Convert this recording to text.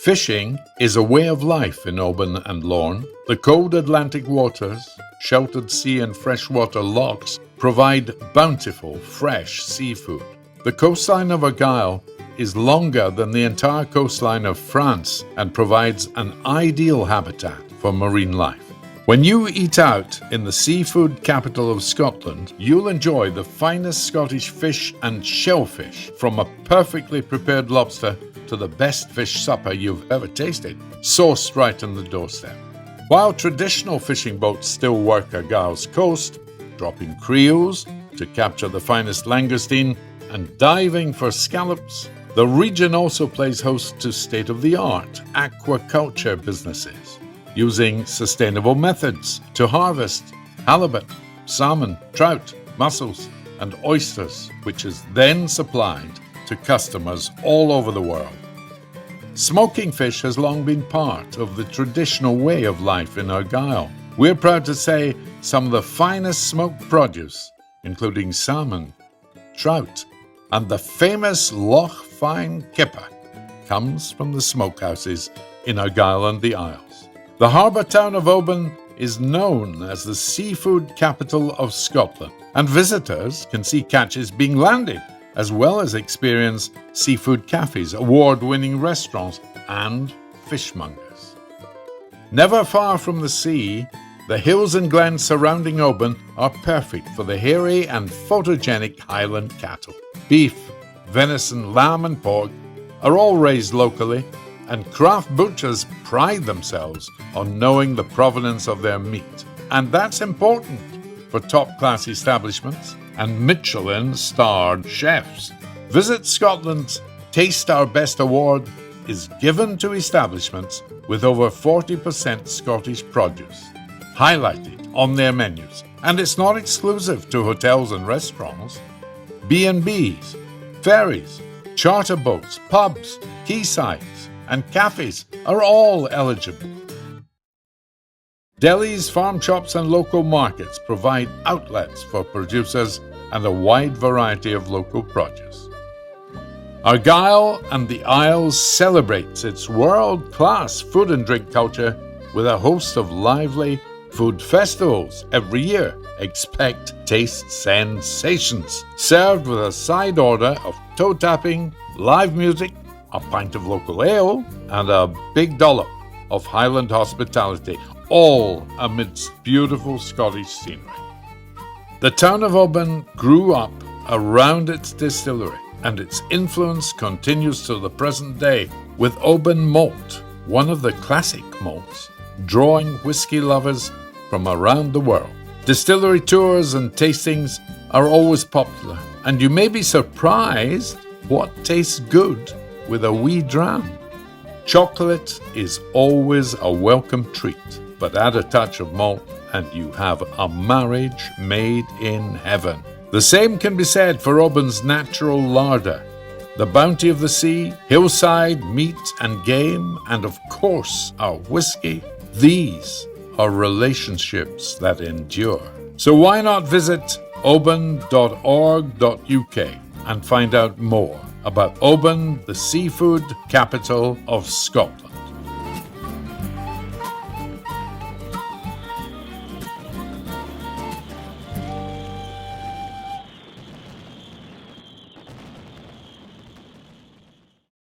Fishing is a way of life in Oban and Lorne. The cold Atlantic waters, sheltered sea and freshwater lochs provide bountiful, fresh seafood. The coastline of Argyll is longer than the entire coastline of France and provides an ideal habitat for marine life. When you eat out in the seafood capital of Scotland, you'll enjoy the finest Scottish fish and shellfish, from a perfectly prepared lobster to the best fish supper you've ever tasted, sourced right on the doorstep. While traditional fishing boats still work Argyll's coast, dropping creels to capture the finest langoustine and diving for scallops, the region also plays host to state-of-the-art aquaculture businesses, using sustainable methods to harvest halibut, salmon, trout, mussels, and oysters, which is then supplied to customers all over the world. Smoking fish has long been part of the traditional way of life in Argyll. We're proud to say some of the finest smoked produce, including salmon, trout, and the famous Loch Fyne kipper, comes from the smokehouses in Argyll and the Isles. The harbour town of Oban is known as the seafood capital of Scotland, and visitors can see catches being landed, as well as experience seafood cafes, award-winning restaurants, and fishmongers. Never far from the sea, the hills and glens surrounding Oban are perfect for the hairy and photogenic Highland cattle. Beef, venison, lamb, and pork are all raised locally, and craft butchers pride themselves on knowing the provenance of their meat. And that's important for top-class establishments and Michelin-starred chefs. Visit Scotland's Taste Our Best Award is given to establishments with over 40% Scottish produce, highlighted on their menus. And it's not exclusive to hotels and restaurants. B&Bs, ferries, charter boats, pubs, quaysides, and cafes are all eligible. Delis, farm shops, and local markets provide outlets for producers and a wide variety of local produce. Argyll and the Isles celebrates its world-class food and drink culture with a host of lively food festivals every year. Expect taste sensations, served with a side order of toe-tapping, live music, a pint of local ale, and a big dollop of Highland hospitality, all amidst beautiful Scottish scenery. The town of Oban grew up around its distillery, and its influence continues to the present day, with Oban malt, one of the classic malts, drawing whiskey lovers from around the world. Distillery tours and tastings are always popular, and you may be surprised what tastes good with a wee dram. Chocolate is always a welcome treat, but add a touch of malt and you have a marriage made in heaven. The same can be said for Oban's natural larder. The bounty of the sea, hillside, meat and game, and of course our whiskey. These are relationships that endure. So why not visit oban.org.uk and find out more about Oban, the seafood capital of Scotland.